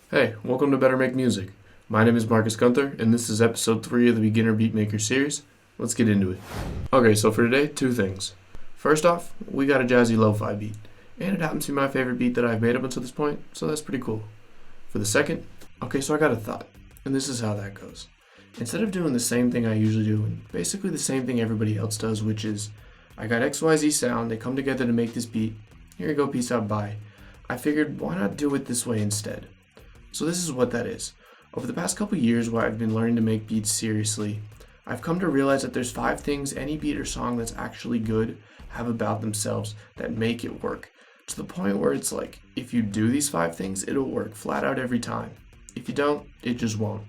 Hey, welcome to Better Make Music. My name is Marcus Guenther, and this is episode 3 of the Beginner Beatmaker Series. Let's get into it. Okay, so for today, two things. First off, we got a jazzy lo-fi beat, and it happens to be my favorite beat that I've made up until this point, so that's pretty cool. For the second, okay, so I got a thought, and this is how that goes. Instead of doing the same thing I usually do, and basically the same thing everybody else does, which is, I got XYZ sound, they come together to make this beat, here you go, peace out, bye. I figured, why not do it this way instead? So this is what that is. Over the past couple years where I've been learning to make beats seriously, I've come to realize that there's 5 things any beat or song that's actually good have about themselves that make it work. To the point where it's like, if you do these 5 things, it'll work flat out every time. If you don't, it just won't.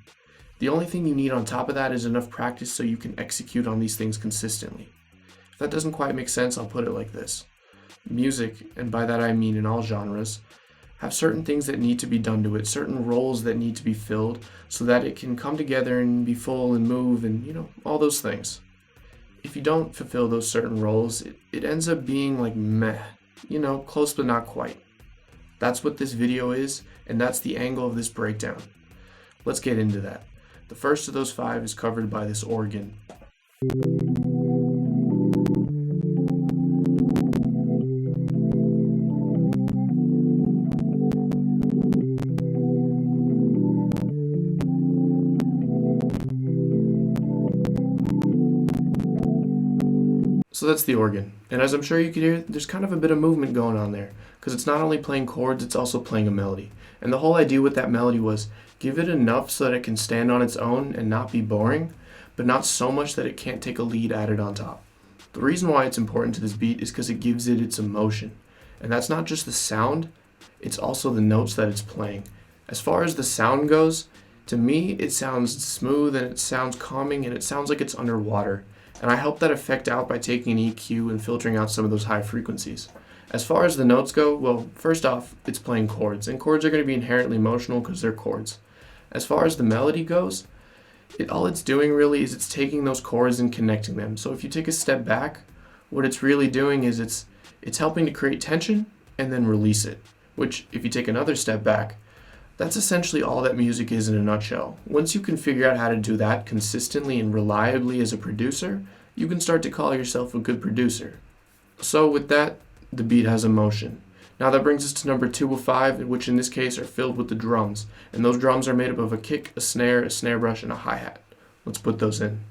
The only thing you need on top of that is enough practice so you can execute on these things consistently. If that doesn't quite make sense, I'll put it like this. Music, and by that I mean in all genres, have certain things that need to be done to it, certain roles that need to be filled so that it can come together and be full and move and, all those things. If you don't fulfill those certain roles, it ends up being like meh, close but not quite. That's what this video is, and that's the angle of this breakdown. Let's get into that. The first of those 5 is covered by this organ. So that's the organ, and as I'm sure you can hear, there's kind of a bit of movement going on there, because it's not only playing chords, it's also playing a melody. And the whole idea with that melody was, give it enough so that it can stand on its own and not be boring, but not so much that it can't take a lead added on top. The reason why it's important to this beat is because it gives it its emotion, and that's not just the sound, it's also the notes that it's playing. As far as the sound goes, to me, it sounds smooth and it sounds calming and it sounds like it's underwater. And I help that effect out by taking an EQ and filtering out some of those high frequencies. As far as the notes go, well, first off, it's playing chords, and chords are going to be inherently emotional because they're chords. As far as the melody goes, all it's doing really is it's taking those chords and connecting them. So if you take a step back, what it's really doing is it's helping to create tension and then release it, which if you take another step back, that's essentially all that music is in a nutshell. Once you can figure out how to do that consistently and reliably as a producer, you can start to call yourself a good producer. So with that, the beat has emotion. Now that brings us to number 2 of 5, which in this case are filled with the drums. And those drums are made up of a kick, a snare brush, and a hi-hat. Let's put those in.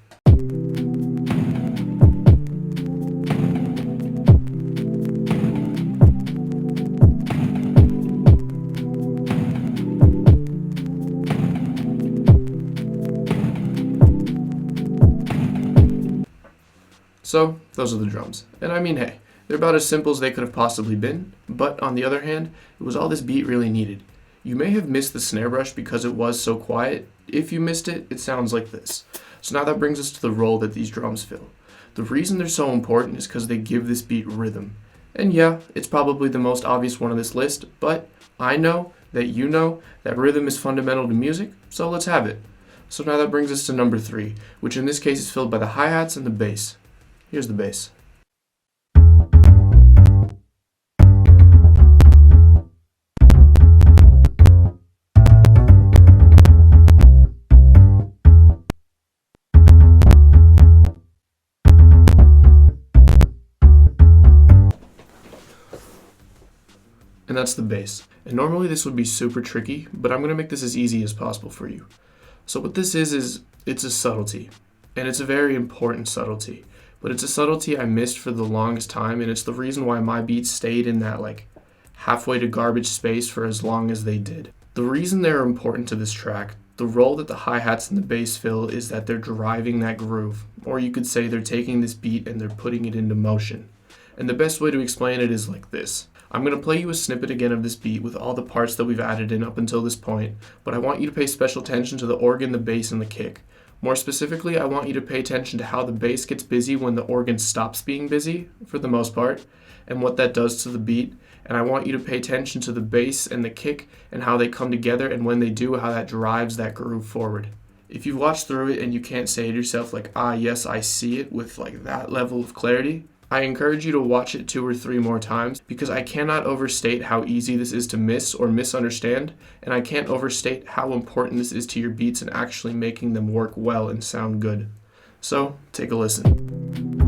So, those are the drums. And I mean, hey, they're about as simple as they could have possibly been, but on the other hand, it was all this beat really needed. You may have missed the snare brush because it was so quiet. If you missed it, it sounds like this. So now that brings us to the role that these drums fill. The reason they're so important is because they give this beat rhythm. And yeah, it's probably the most obvious one on this list, but I know that you know that rhythm is fundamental to music, so let's have it. So now that brings us to number 3, which in this case is filled by the hi-hats and the bass. Here's the bass. And that's the bass. And normally this would be super tricky, but I'm going to make this as easy as possible for you. So what this is it's a subtlety, and it's a very important subtlety. But it's a subtlety I missed for the longest time, and it's the reason why my beats stayed in that halfway to garbage space for as long as they did. The reason they're important to this track, the role that the hi-hats and the bass fill is that they're driving that groove, or you could say they're taking this beat and they're putting it into motion. And the best way to explain it is like this. I'm going to play you a snippet again of this beat with all the parts that we've added in up until this point, but I want you to pay special attention to the organ, the bass, and the kick. More specifically, I want you to pay attention to how the bass gets busy when the organ stops being busy, for the most part, and what that does to the beat. And I want you to pay attention to the bass and the kick and how they come together, and when they do, how that drives that groove forward. If you've watched through it and you can't say to yourself yes, I see it with that level of clarity, I encourage you to watch it 2 or 3 more times because I cannot overstate how easy this is to miss or misunderstand, and I can't overstate how important this is to your beats and actually making them work well and sound good. So, take a listen.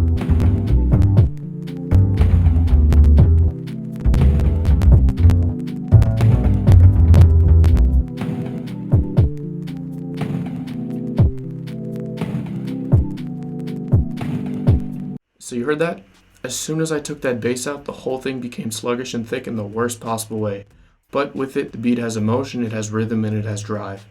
So you heard that? As soon as I took that bass out, the whole thing became sluggish and thick in the worst possible way. But with it, the beat has emotion, it has rhythm, and it has drive.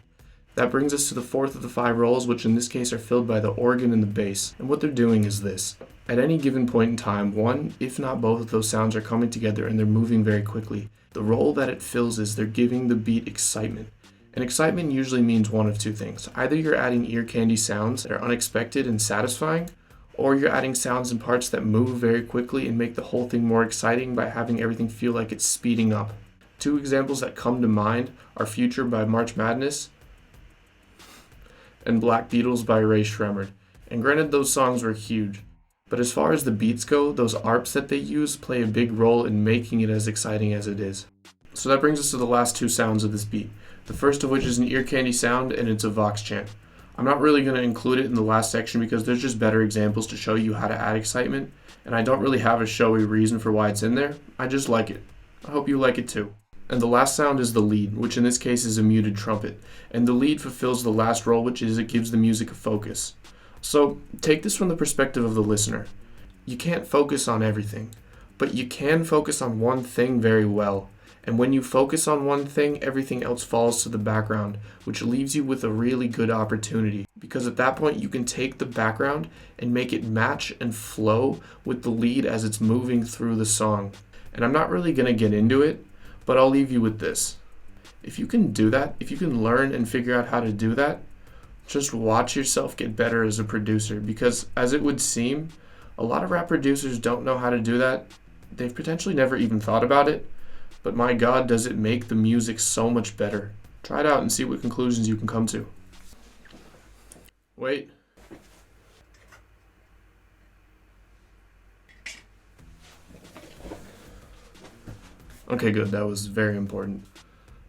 That brings us to the fourth of the 5 rolls, which in this case are filled by the organ and the bass. And what they're doing is this. At any given point in time, one, if not both of those sounds are coming together and they're moving very quickly. The role that it fills is they're giving the beat excitement. And excitement usually means one of 2 things. Either you're adding ear candy sounds that are unexpected and satisfying, or you're adding sounds and parts that move very quickly and make the whole thing more exciting by having everything feel like it's speeding up. 2 examples that come to mind are Future by March Madness and Black Beatles by Ray Shremmerd. And granted, those songs were huge. But as far as the beats go, those ARPs that they use play a big role in making it as exciting as it is. So that brings us to the last 2 sounds of this beat. The first of which is an ear candy sound, and it's a Vox chant. I'm not really going to include it in the last section because there's just better examples to show you how to add excitement, and I don't really have a showy reason for why it's in there. I just like it. I hope you like it too. And the last sound is the lead, which in this case is a muted trumpet. And the lead fulfills the last role, which is it gives the music a focus. So take this from the perspective of the listener. You can't focus on everything, but you can focus on one thing very well. And when you focus on one thing, everything else falls to the background, which leaves you with a really good opportunity. Because at that point, you can take the background and make it match and flow with the lead as it's moving through the song. And I'm not really going to get into it, but I'll leave you with this. If you can do that, if you can learn and figure out how to do that, just watch yourself get better as a producer. Because as it would seem, a lot of rap producers don't know how to do that. They've potentially never even thought about it. But my God, does it make the music so much better. Try it out and see what conclusions you can come to. Wait. Okay, good. That was very important.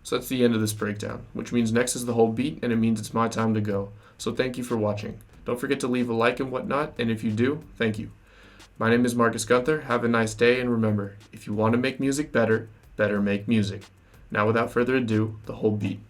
So that's the end of this breakdown, which means next is the whole beat, and it means it's my time to go. So thank you for watching. Don't forget to leave a like and whatnot, and if you do, thank you. My name is Marcus Guenther. Have a nice day, and remember, if you want to make music better, better make music. Now without further ado, the whole beat.